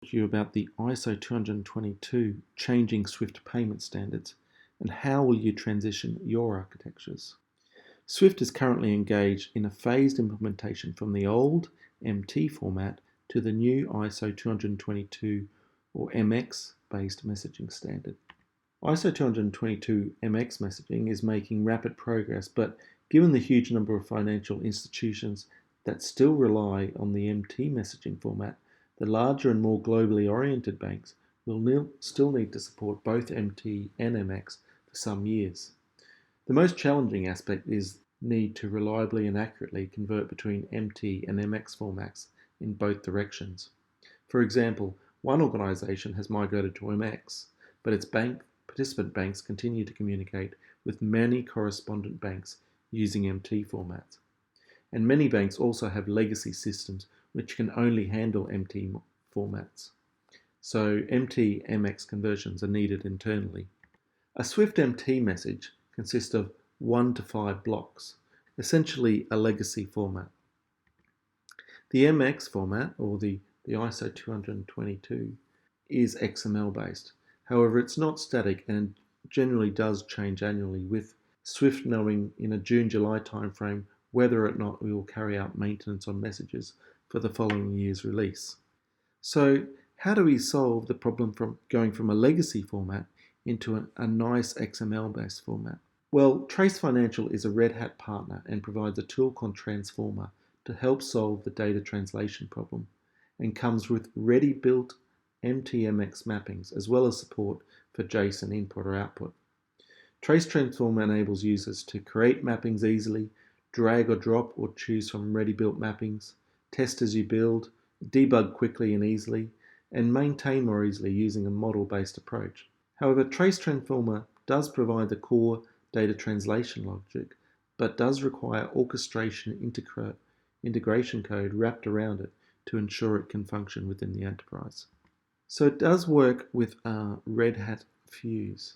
You about the ISO 20022 changing Swift payment standards and how will you transition your architectures. Swift is currently engaged in a phased implementation from the old MT format to the new ISO 20022 or MX based messaging standard. ISO 20022 MX messaging is making rapid progress, but given the huge number of financial institutions that still rely on the MT messaging format, the larger and more globally oriented banks will still need to support both MT and MX for some years. The most challenging aspect is need to reliably and accurately convert between MT and MX formats in both directions. For example, one organisation has migrated to MX, but its participant banks continue to communicate with many correspondent banks using MT formats. And many banks also have legacy systems which can only handle MT formats. So MT-MX conversions are needed internally. A Swift MT message consists of 1 to 5 blocks, essentially a legacy format. The MX format, or the ISO 20022, is XML based. However, it's not static and generally does change annually, with Swift knowing in a June-July timeframe whether or not we will carry out maintenance on messages for the following year's release. So how do we solve the problem from going from a legacy format into a nice XML-based format? Well, Trace Financial is a Red Hat partner and provides a tool called Transformer to help solve the data translation problem, and comes with ready-built MT-MX mappings as well as support for JSON input or output. Trace Transformer enables users to create mappings easily, drag or drop or choose from ready-built mappings, test as you build, debug quickly and easily, and maintain more easily using a model-based approach. However, Trace Transformer does provide the core data translation logic, but does require orchestration integration code wrapped around it to ensure it can function within the enterprise. So it does work with Red Hat Fuse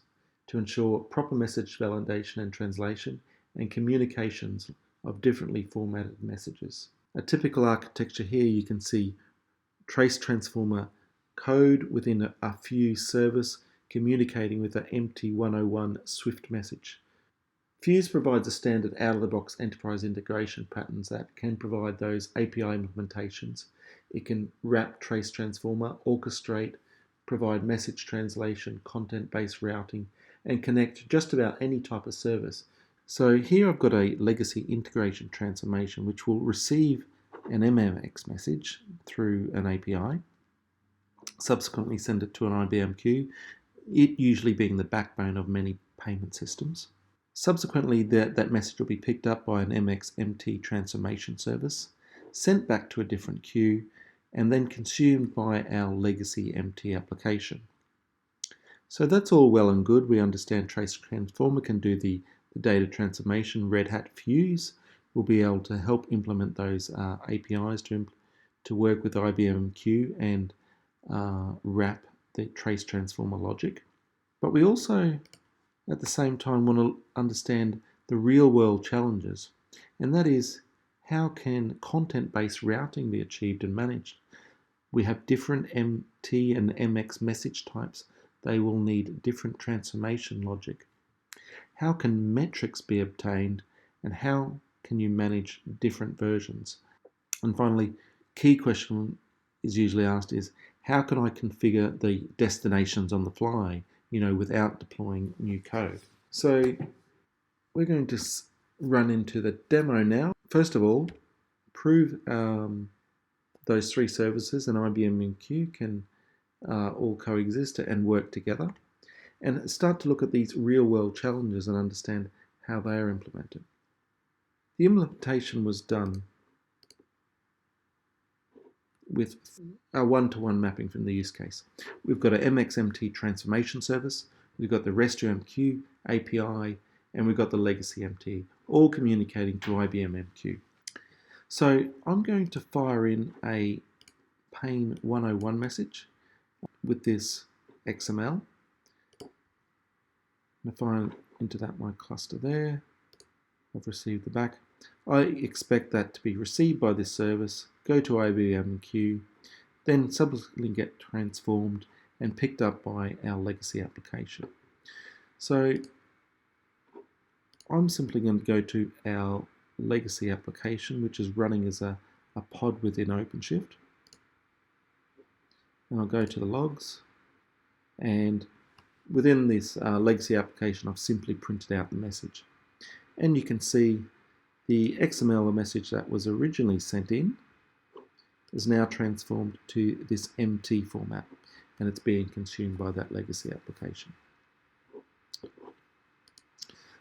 to ensure proper message validation and translation and communications of differently formatted messages. A typical architecture here, you can see Trace Transformer code within a Fuse service communicating with an MT101 Swift message. Fuse provides a standard out-of-the-box enterprise integration patterns that can provide those API implementations. It can wrap Trace Transformer, orchestrate, provide message translation, content-based routing, and connect just about any type of service. So here I've got a legacy integration transformation which will receive an MMX message through an API, subsequently send it to an IBM queue, it usually being the backbone of many payment systems. Subsequently, that message will be picked up by an MX-MT transformation service, sent back to a different queue, and then consumed by our legacy MT application. So that's all well and good. We understand Trace Transformer can do the data transformation. Red Hat Fuse will be able to help implement those APIs to work with IBM Q and wrap the Trace Transformer logic. But we also, at the same time, want to understand the real-world challenges, and that is, how can content-based routing be achieved and managed? We have different MT and MX message types. They will need different transformation logic. How can metrics be obtained, and how can you manage different versions? And finally, key question is usually asked is, how can I configure the destinations on the fly, without deploying new code? So we're going to run into the demo now. First of all, prove those three services and IBM and Q can all coexist and work together, and start to look at these real-world challenges and understand how they are implemented. The implementation was done with a one-to-one mapping from the use case. We've got an MXMT transformation service, we've got the REST-MQ API, and we've got the legacy MT, all communicating to IBM MQ. So I'm going to fire in a pane 101 message with this XML. If I enter that my cluster there, I've received the back. I expect that to be received by this service, go to IBM queue, then subsequently get transformed and picked up by our legacy application. So I'm simply going to go to our legacy application, which is running as a pod within OpenShift. And I'll go to the logs, and within this legacy application, I've simply printed out the message. And you can see the XML message that was originally sent in is now transformed to this MT format, and it's being consumed by that legacy application.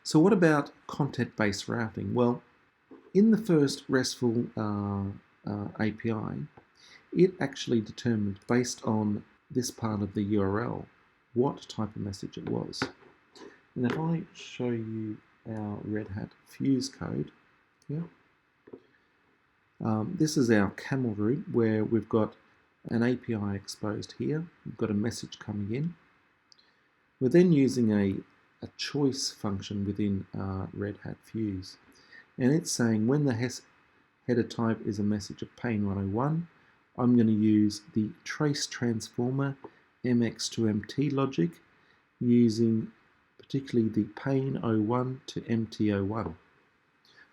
So what about content-based routing? Well, in the first RESTful API, it actually determined, based on this part of the URL, what type of message it was. And if I show you our Red Hat Fuse code here, this is our camel route where we've got an API exposed here. We've got a message coming in. We're then using a choice function within Red Hat Fuse, and it's saying when the header type is a message of pane 101, I'm going to use the trace transformer MX to MT logic using particularly the pane 01 to MT01.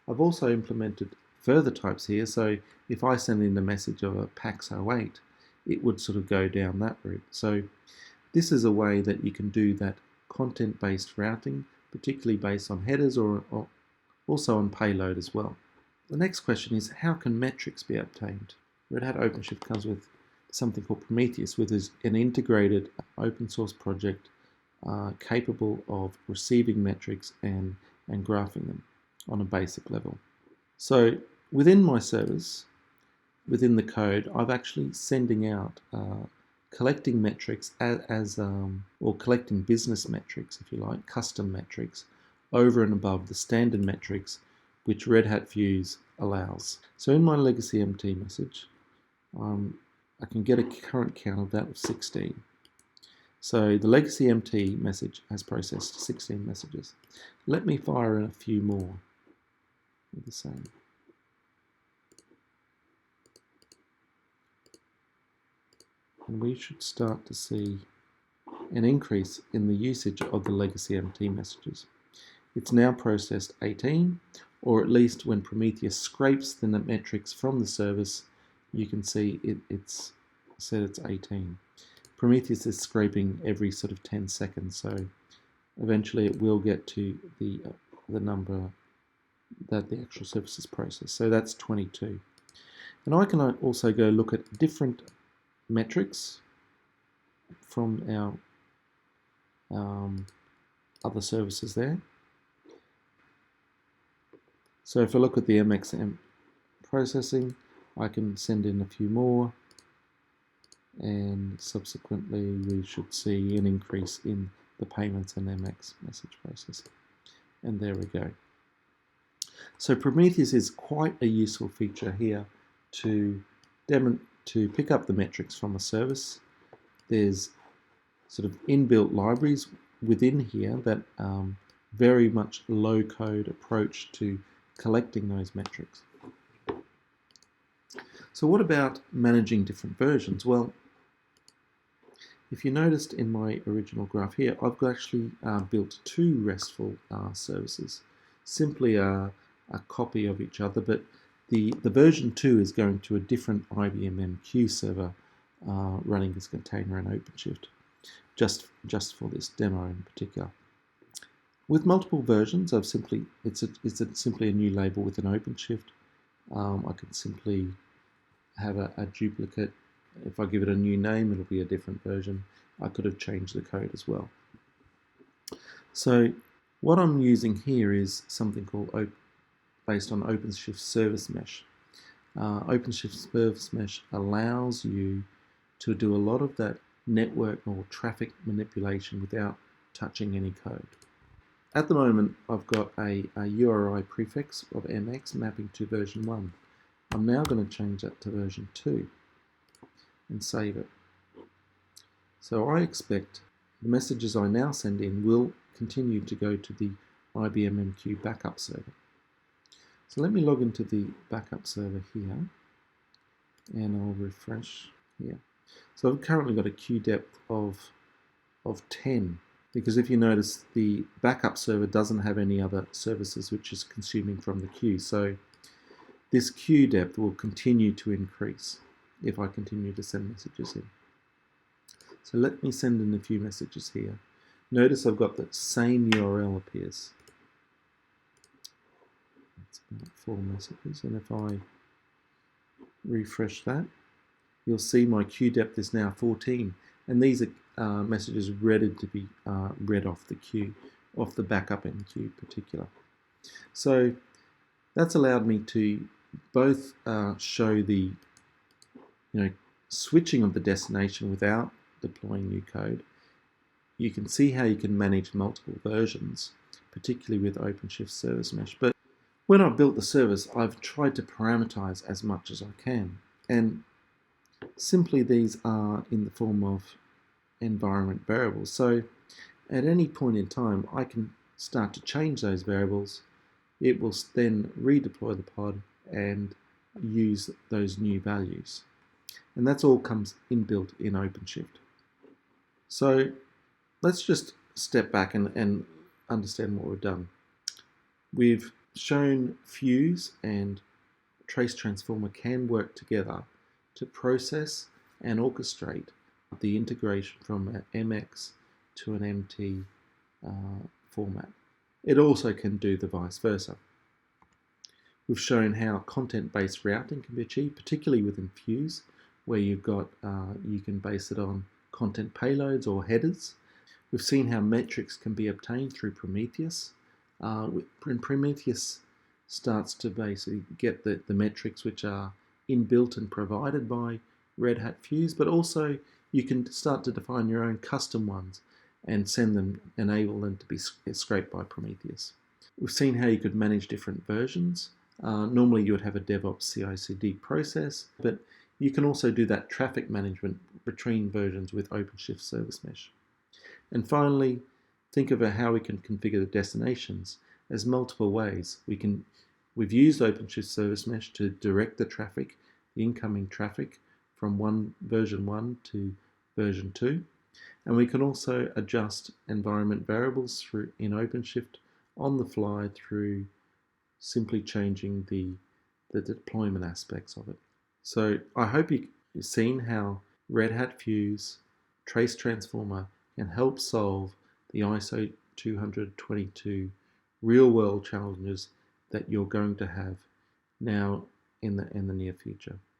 I've also implemented further types here, so if I send in a message of a PAX 08, it would sort of go down that route. So this is a way that you can do that content-based routing, particularly based on headers or also on payload as well. The next question is, how can metrics be obtained? Red Hat OpenShift comes with something called Prometheus, which is an integrated open source project capable of receiving metrics and graphing them on a basic level. So within my service, within the code, I've actually sending out collecting metrics or collecting business metrics, if you like, custom metrics, over and above the standard metrics which Red Hat Fuse allows. So in my legacy MT message, I can get a current count of that of 16. So the legacy MT message has processed 16 messages. Let me fire in a few more with the same. And we should start to see an increase in the usage of the legacy MT messages. It's now processed 18, or at least when Prometheus scrapes the metrics from the service, you can see it's said it's 18. Prometheus is scraping every sort of 10 seconds, so eventually it will get to the number that the actual service is processed. So that's 22. And I can also go look at different metrics from our other services there. So if I look at the MXM processing, I can send in a few more, and subsequently we should see an increase in the payments and MX message processing. And there we go. So Prometheus is quite a useful feature here to pick up the metrics from a service. There's sort of inbuilt libraries within here that very much low-code approach to collecting those metrics. So what about managing different versions? Well, if you noticed in my original graph here, I've actually built two RESTful services, simply a copy of each other, but the version 2 is going to a different IBM MQ server running as container in OpenShift, just for this demo in particular. With multiple versions, it's simply a new label within OpenShift. I can simply have a duplicate. If I give it a new name, it'll be a different version. I could have changed the code as well. So what I'm using here is something called based on OpenShift Service Mesh. OpenShift Service Mesh allows you to do a lot of that network or traffic manipulation without touching any code. At the moment, I've got a URI prefix of MX mapping to version 1. I'm now going to change that to version 2 and save it. So I expect the messages I now send in will continue to go to the IBM MQ backup server. So let me log into the backup server here, and I'll refresh. here. So I've currently got a queue depth of 10, because if you notice, the backup server doesn't have any other services which is consuming from the queue. So this queue depth will continue to increase if I continue to send messages in. So let me send in a few messages here. Notice I've got the same URL appears. It's about 4 messages, and if I refresh that, you'll see my queue depth is now 14, and these are messages ready to be read off the queue, off the backup end queue in particular. So that's allowed me to both show the switching of the destination without deploying new code. You can see how you can manage multiple versions, particularly with OpenShift Service Mesh. But when I built the service, I've tried to parameterize as much as I can. And simply these are in the form of environment variables. So at any point in time, I can start to change those variables. It will then redeploy the pod and use those new values. And that's all comes inbuilt in OpenShift. So let's just step back and understand what we've done. We've shown Fuse and Trace Transformer can work together to process and orchestrate the integration from an MX to an MT format. It also can do the vice versa. We've shown how content-based routing can be achieved, particularly within Fuse, where you've got you can base it on content payloads or headers. We've seen how metrics can be obtained through Prometheus. When Prometheus starts to basically get the metrics which are inbuilt and provided by Red Hat Fuse, but also you can start to define your own custom ones and send them, enable them to be scraped by Prometheus. We've seen how you could manage different versions. Normally you would have a DevOps CI/CD process, but you can also do that traffic management between versions with OpenShift Service Mesh. And finally, think about how we can configure the destinations as multiple ways. We've used OpenShift Service Mesh to direct the traffic, the incoming traffic, from version 1 to version 2. And we can also adjust environment variables in OpenShift on the fly through simply changing the deployment aspects of it. So I hope you've seen how Red Hat Fuse Trace Transformer can help solve the ISO 20022 real-world challenges that you're going to have now in the near future.